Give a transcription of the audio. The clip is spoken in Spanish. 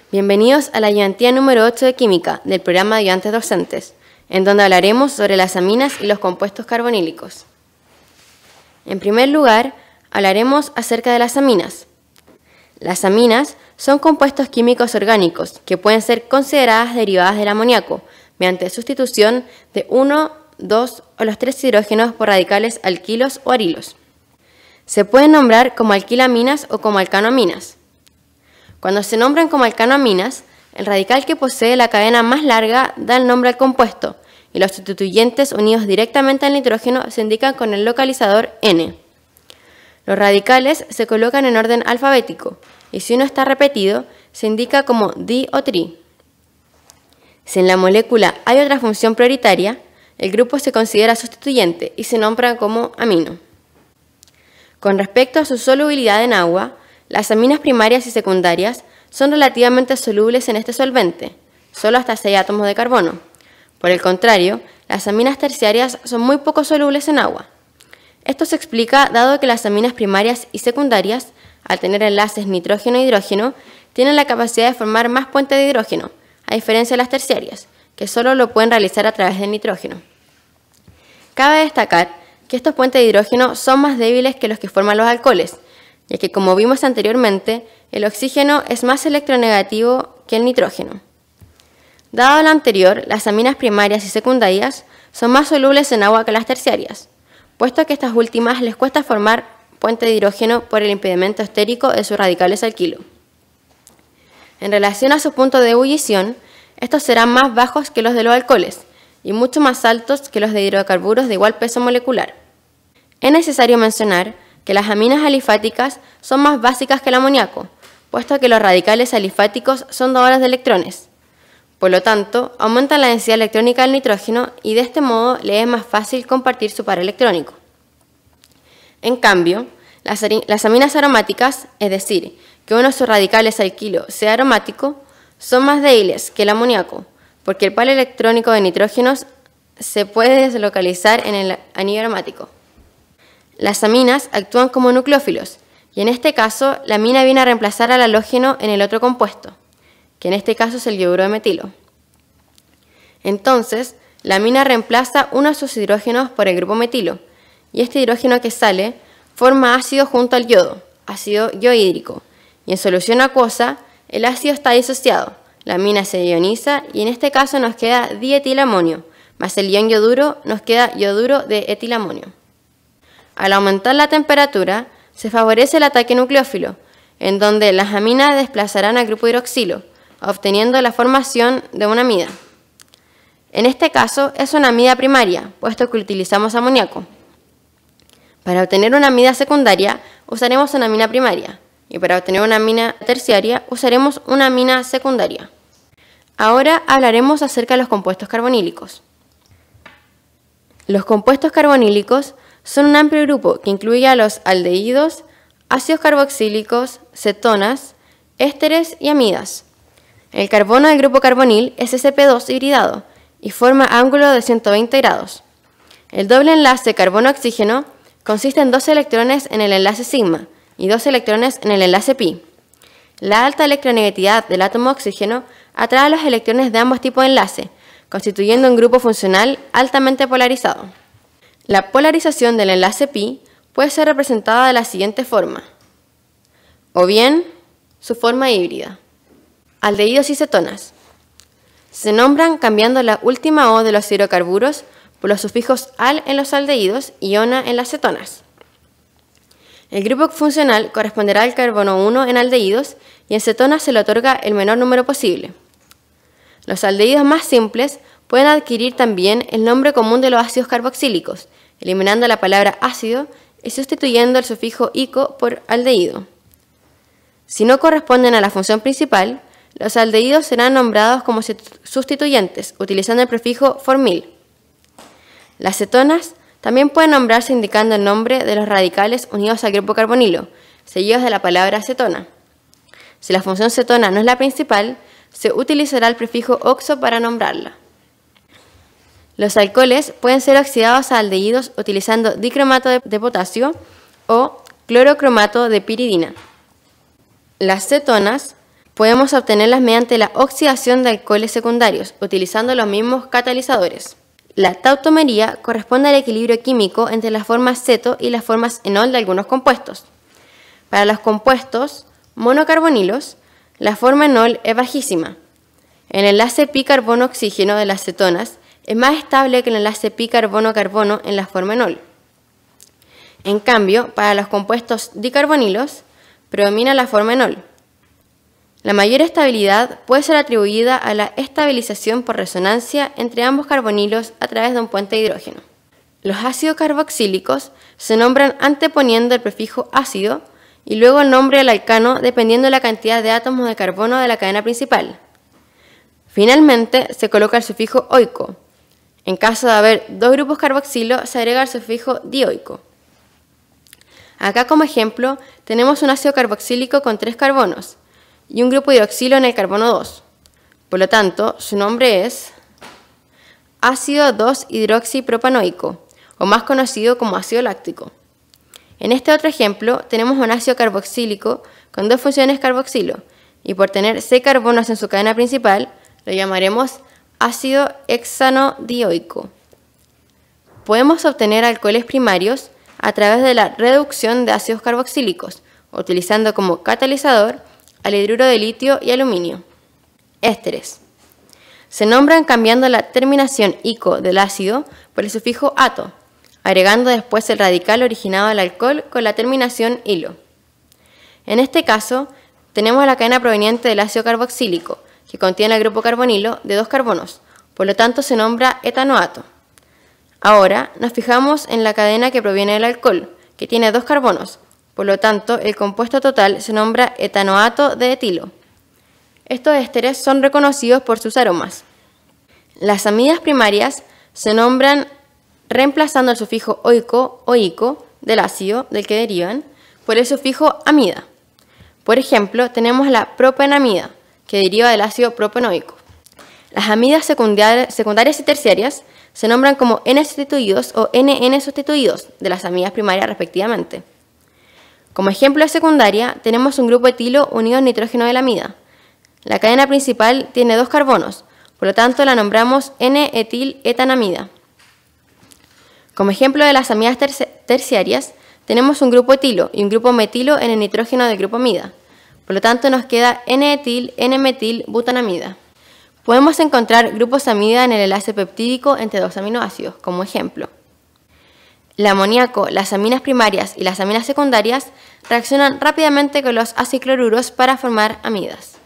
Bienvenidos a la ayudantía número 8 de Química del programa de ayudantes docentes, en donde hablaremos sobre las aminas y los compuestos carbonílicos. En primer lugar, hablaremos acerca de las aminas. Las aminas son compuestos químicos orgánicos que pueden ser consideradas derivadas del amoníaco mediante sustitución de 1, 2 o los 3 hidrógenos por radicales alquilos o arilos. Se pueden nombrar como alquilaminas o como alcanoaminas. Cuando se nombran como alcanoaminas, el radical que posee la cadena más larga da el nombre al compuesto y los sustituyentes unidos directamente al nitrógeno se indican con el localizador N. Los radicales se colocan en orden alfabético y si uno está repetido, se indica como di o tri. Si en la molécula hay otra función prioritaria, el grupo se considera sustituyente y se nombra como amino. Con respecto a su solubilidad en agua, las aminas primarias y secundarias son relativamente solubles en este solvente, solo hasta 6 átomos de carbono. Por el contrario, las aminas terciarias son muy poco solubles en agua. Esto se explica dado que las aminas primarias y secundarias, al tener enlaces nitrógeno-hidrógeno, tienen la capacidad de formar más puentes de hidrógeno, a diferencia de las terciarias, que solo lo pueden realizar a través del nitrógeno. Cabe destacar que estos puentes de hidrógeno son más débiles que los que forman los alcoholes, ya que, como vimos anteriormente, el oxígeno es más electronegativo que el nitrógeno. Dado lo anterior, las aminas primarias y secundarias son más solubles en agua que las terciarias, puesto que a estas últimas les cuesta formar puente de hidrógeno por el impedimento estérico de sus radicales alquilo. En relación a su punto de ebullición, estos serán más bajos que los de los alcoholes y mucho más altos que los de hidrocarburos de igual peso molecular. Es necesario mencionar que las aminas alifáticas son más básicas que el amoníaco, puesto que los radicales alifáticos son dadores de electrones. Por lo tanto, aumentan la densidad electrónica del nitrógeno y de este modo le es más fácil compartir su par electrónico. En cambio, las aminas aromáticas, es decir, que uno de sus radicales alquilo sea aromático, son más débiles que el amoníaco, porque el par electrónico de nitrógenos se puede deslocalizar en el anillo aromático. Las aminas actúan como nucleófilos, y en este caso la amina viene a reemplazar al halógeno en el otro compuesto, que en este caso es el yoduro de metilo. Entonces, la amina reemplaza uno de sus hidrógenos por el grupo metilo, y este hidrógeno que sale forma ácido junto al yodo, ácido yohídrico, y en solución acuosa el ácido está disociado, la amina se ioniza y en este caso nos queda dietilamonio, más el ion yoduro nos queda yoduro de etilamonio. Al aumentar la temperatura, se favorece el ataque nucleófilo, en donde las aminas desplazarán al grupo hidroxilo, obteniendo la formación de una amida. En este caso es una amida primaria, puesto que utilizamos amoníaco. Para obtener una amida secundaria, usaremos una amina primaria, y para obtener una amina terciaria, usaremos una amina secundaria. Ahora hablaremos acerca de los compuestos carbonílicos. Los compuestos carbonílicos son un amplio grupo que incluye a los aldehídos, ácidos carboxílicos, cetonas, ésteres y amidas. El carbono del grupo carbonil es sp2 hibridado y forma ángulo de 120 grados. El doble enlace carbono-oxígeno consiste en 2 electrones en el enlace sigma y 2 electrones en el enlace pi. La alta electronegatividad del átomo de oxígeno atrae a los electrones de ambos tipos de enlace, constituyendo un grupo funcional altamente polarizado. La polarización del enlace pi puede ser representada de la siguiente forma, o bien su forma híbrida. Aldehídos y cetonas. Se nombran cambiando la última O de los hidrocarburos por los sufijos al en los aldehídos y ona en las cetonas. El grupo funcional corresponderá al carbono 1 en aldehídos y en cetonas se le otorga el menor número posible. Los aldehídos más simples pueden adquirir también el nombre común de los ácidos carboxílicos, eliminando la palabra ácido y sustituyendo el sufijo ico por aldehído. Si no corresponden a la función principal, los aldehídos serán nombrados como sustituyentes, utilizando el prefijo formil. Las cetonas también pueden nombrarse indicando el nombre de los radicales unidos al grupo carbonilo, seguidos de la palabra cetona. Si la función cetona no es la principal, se utilizará el prefijo oxo para nombrarla. Los alcoholes pueden ser oxidados a aldehídos utilizando dicromato de potasio o clorocromato de piridina. Las cetonas Podemos obtenerlas mediante la oxidación de alcoholes secundarios, utilizando los mismos catalizadores. La tautomería corresponde al equilibrio químico entre las formas ceto y las formas enol de algunos compuestos. Para los compuestos monocarbonilos, la forma enol es bajísima. El enlace pi-carbono-oxígeno de las cetonas es más estable que el enlace pi-carbono-carbono en la forma enol. En cambio, para los compuestos dicarbonilos, predomina la forma enol. La mayor estabilidad puede ser atribuida a la estabilización por resonancia entre ambos carbonilos a través de un puente de hidrógeno. Los ácidos carboxílicos se nombran anteponiendo el prefijo ácido y luego el nombre del alcano dependiendo de la cantidad de átomos de carbono de la cadena principal. Finalmente, se coloca el sufijo oico. En caso de haber dos grupos carboxilo, se agrega el sufijo dioico. Acá como ejemplo tenemos un ácido carboxílico con 3 carbonos y un grupo hidroxilo en el carbono 2. Por lo tanto, su nombre es ácido 2-hidroxipropanoico, o más conocido como ácido láctico. En este otro ejemplo, tenemos un ácido carboxílico con 2 funciones carboxilo, y por tener 6 carbonos en su cadena principal, lo llamaremos ácido hexanodioico. Podemos obtener alcoholes primarios a través de la reducción de ácidos carboxílicos, utilizando como catalizador al hidruro de litio y aluminio. Ésteres. Se nombran cambiando la terminación ico del ácido por el sufijo ato, agregando después el radical originado del alcohol con la terminación ilo. En este caso, tenemos la cadena proveniente del ácido carboxílico, que contiene el grupo carbonilo de 2 carbonos, por lo tanto se nombra etanoato. Ahora nos fijamos en la cadena que proviene del alcohol, que tiene 2 carbonos, por lo tanto el compuesto total se nombra etanoato de etilo. Estos ésteres son reconocidos por sus aromas. Las amidas primarias se nombran reemplazando el sufijo oico o ico del ácido del que derivan por el sufijo amida. Por ejemplo, tenemos la propenamida, que deriva del ácido propenoico. Las amidas secundarias y terciarias se nombran como N-sustituidos o NN sustituidos de las amidas primarias respectivamente. Como ejemplo de secundaria, tenemos un grupo etilo unido al nitrógeno de la amida. La cadena principal tiene 2 carbonos, por lo tanto la nombramos N-etil-etanamida. Como ejemplo de las amidas terciarias, tenemos un grupo etilo y un grupo metilo en el nitrógeno del grupo amida. Por lo tanto nos queda N-etil-N-metil-butanamida. Podemos encontrar grupos amida en el enlace peptídico entre 2 aminoácidos, como ejemplo. El amoníaco, las aminas primarias y las aminas secundarias reaccionan rápidamente con los acicloruros para formar amidas.